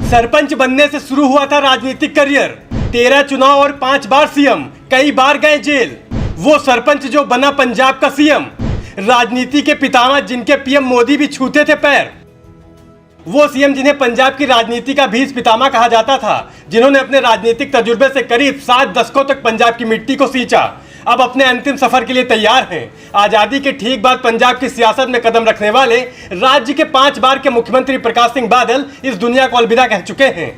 सरपंच बनने से शुरू हुआ था राजनीतिक करियर। 13 चुनाव और 5 बार सीएम, कई बार गए जेल। वो सरपंच जो बना पंजाब का सीएम, राजनीति के पितामह जिनके पीएम मोदी भी छूते थे पैर। वो सीएम जिन्हें पंजाब की राजनीति का बीज पितामह कहा जाता था, जिन्होंने अपने राजनीतिक तजुर्बे से करीब 7 दशकों तक पंजाब की मिट्टी को सींचा, अब अपने अंतिम सफर के लिए तैयार हैं। आजादी के ठीक बाद पंजाब की सियासत में कदम रखने वाले राज्य के 5 बार के मुख्यमंत्री प्रकाश सिंह बादल इस दुनिया को अलविदा कह चुके हैं।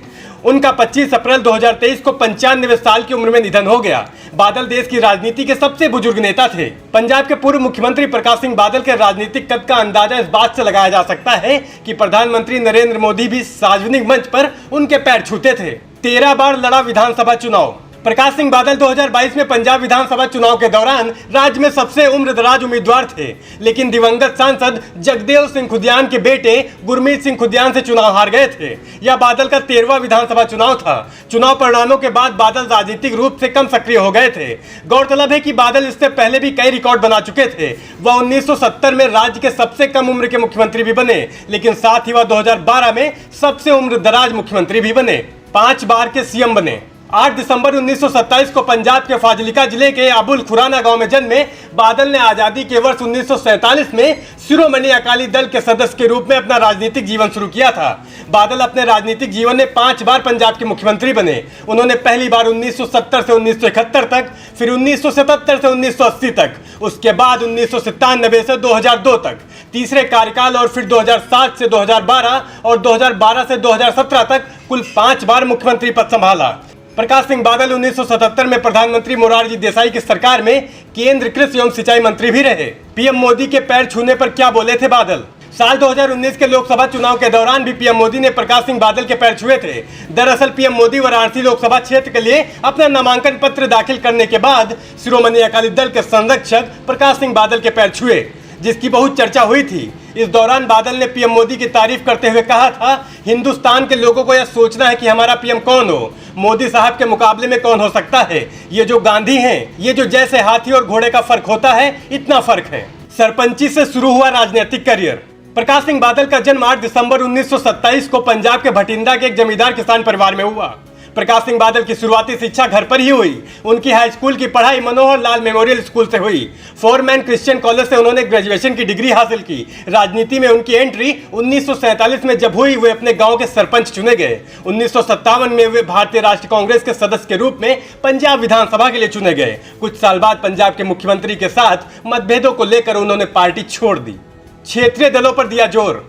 उनका 25 अप्रैल 2023 को 95 साल की उम्र में निधन हो गया। बादल देश की राजनीति के सबसे बुजुर्ग नेता थे। पंजाब के पूर्व मुख्यमंत्री प्रकाश सिंह बादल के राजनीतिक कद का अंदाजा इस बात से लगाया जा सकता है कि प्रधानमंत्री नरेंद्र मोदी भी सार्वजनिक मंच पर उनके पैर छूते थे। 13 बार लड़ा विधानसभा चुनाव। प्रकाश सिंह बादल 2022 में पंजाब विधानसभा चुनाव के दौरान राज्य में सबसे उम्रदराज उम्मीदवार थे, लेकिन दिवंगत सांसद जगदेव सिंह खुदियान के बेटे गुरमीत सिंह खुदियान से चुनाव हार गए थे। यह बादल का 13वां विधानसभा चुनाव था। चुनाव परिणामों के बाद बादल राजनीतिक रूप से कम सक्रिय हो गए थे। गौरतलब है कि बादल इससे पहले भी कई रिकॉर्ड बना चुके थे। वह 1970 में राज्य के सबसे कम उम्र के मुख्यमंत्री भी बने, लेकिन साथ ही वह 2012 में सबसे उम्रदराज मुख्यमंत्री भी बने। 5 बार के सीएम बने। 8 दिसंबर 1927 को पंजाब के फाजिलिका जिले के अबुल खुराना गांव में जन्मे बादल ने आजादी के वर्ष 1947 में शिरोमणि अकाली दल के सदस्य के रूप में अपना राजनीतिक जीवन शुरू किया था। बादल अपने राजनीतिक जीवन में 5 बार पंजाब के मुख्यमंत्री बने। उन्होंने पहली बार 1970 से 1971 तक, फिर 1977 से 1980 तक, उसके बाद 1997 से 2002 तक तीसरे कार्यकाल, और फिर 2007 से 2012 और 2012 से 2017 तक कुल 5 बार मुख्यमंत्री पद संभाला। प्रकाश सिंह बादल 1977 में प्रधानमंत्री मोरारजी देसाई की सरकार में केंद्र कृषि एवं सिंचाई मंत्री भी रहे। पीएम मोदी के पैर छूने पर क्या बोले थे बादल? साल 2019 के लोकसभा चुनाव के दौरान भी पीएम मोदी ने प्रकाश सिंह बादल के पैर छुए थे। दरअसल पीएम मोदी वाराणसी लोकसभा क्षेत्र के लिए अपना नामांकन पत्र दाखिल करने के बाद शिरोमणि अकाली दल के संरक्षक प्रकाश सिंह बादल के पैर छुए, जिसकी बहुत चर्चा हुई थी। इस दौरान बादल ने पीएम मोदी की तारीफ करते हुए कहा था, हिंदुस्तान के लोगों को यह सोचना है कि हमारा पीएम कौन हो, मोदी साहब के मुकाबले में कौन हो सकता है। ये जो गांधी हैं, ये जो जैसे हाथी और घोड़े का फर्क होता है, इतना फर्क है। सरपंची से शुरू हुआ राजनीतिक करियर। प्रकाश सिंह बादल का जन्म 8 दिसंबर 1927 को पंजाब के भटिंडा के एक जमींदार किसान परिवार में हुआ। प्रकाश सिंह बादल की शुरुआती शिक्षा घर पर ही हुई। उनकी हाई स्कूल की पढ़ाई मनोहर लाल मेमोरियल स्कूल से हुई। फोरमैन क्रिश्चियन कॉलेज से उन्होंने ग्रेजुएशन की डिग्री हासिल की। राजनीति में उनकी एंट्री 1947 में जब हुई, वे अपने गांव के सरपंच चुने गए। 1957 में वे भारतीय राष्ट्रीय कांग्रेस के सदस्य के रूप में पंजाब विधानसभा के लिए चुने गए। कुछ साल बाद पंजाब के मुख्यमंत्री के साथ मतभेदों को लेकर उन्होंने पार्टी छोड़ दी। क्षेत्रीय दलों पर दिया जोर।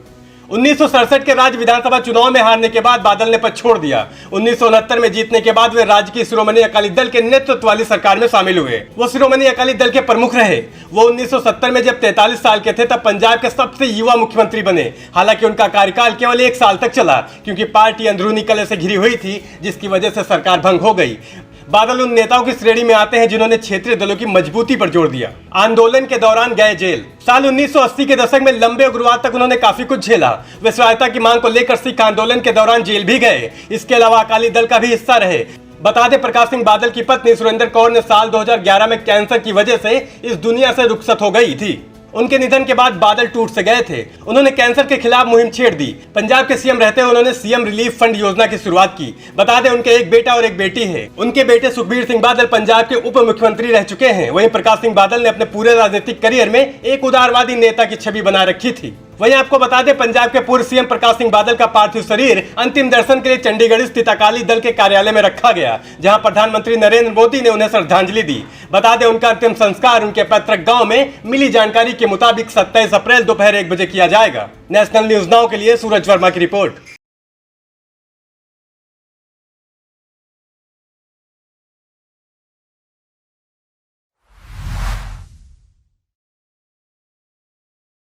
1967 के राज्य विधानसभा चुनाव में हारने के बाद बादल ने पद छोड़ दिया। 1969 में जीतने के बाद वे राज्य की शिरोमणि अकाली दल के नेतृत्व वाली सरकार में शामिल हुए। वो शिरोमणि अकाली दल के प्रमुख रहे। वो 1970 में जब 43 साल के थे तब पंजाब के सबसे युवा मुख्यमंत्री बने। हालांकि उनका कार्यकाल केवल 1 साल तक चला, क्योंकि पार्टी अंदरूनी कलह से घिरी हुई थी, जिसकी वजह से सरकार भंग हो गई। बादल उन नेताओं की श्रेणी में आते हैं जिन्होंने क्षेत्रीय दलों की मजबूती पर जोर दिया। आंदोलन के दौरान गए जेल। साल 1980 के दशक में लंबे उग्रवाद तक उन्होंने काफी कुछ झेला। वे स्वायत्तता की मांग को लेकर सिख आंदोलन के दौरान जेल भी गए। इसके अलावा अकाली दल का भी हिस्सा रहे। बता दें, प्रकाश सिंह बादल की पत्नी सुरेंद्र कौर ने साल 2011 में कैंसर की वजह से इस दुनिया से रुखसत हो गई थी। उनके निधन के बाद बादल टूट से गए थे। उन्होंने कैंसर के खिलाफ मुहिम छेड़ दी। पंजाब के सीएम रहते हुए उन्होंने सीएम रिलीफ फंड योजना की शुरुआत की। बता दें, उनके एक बेटा और एक बेटी है। उनके बेटे सुखबीर सिंह बादल पंजाब के उप मुख्यमंत्री रह चुके हैं। वहीं प्रकाश सिंह बादल ने अपने पूरे राजनीतिक करियर में एक उदारवादी नेता की छवि बना रखी थी। वहीं आपको बता दें, पंजाब के पूर्व सीएम प्रकाश सिंह बादल का पार्थिव शरीर अंतिम दर्शन के लिए चंडीगढ़ स्थित अकाली दल के कार्यालय में रखा गया, जहां प्रधानमंत्री नरेंद्र मोदी ने उन्हें श्रद्धांजलि दी। बता दें, उनका अंतिम संस्कार उनके पैतृक गांव में मिली जानकारी के मुताबिक 27 अप्रैल दोपहर 1 बजे किया जाएगा। नेशनल न्यूज नाउ के लिए सूरज वर्मा की रिपोर्ट।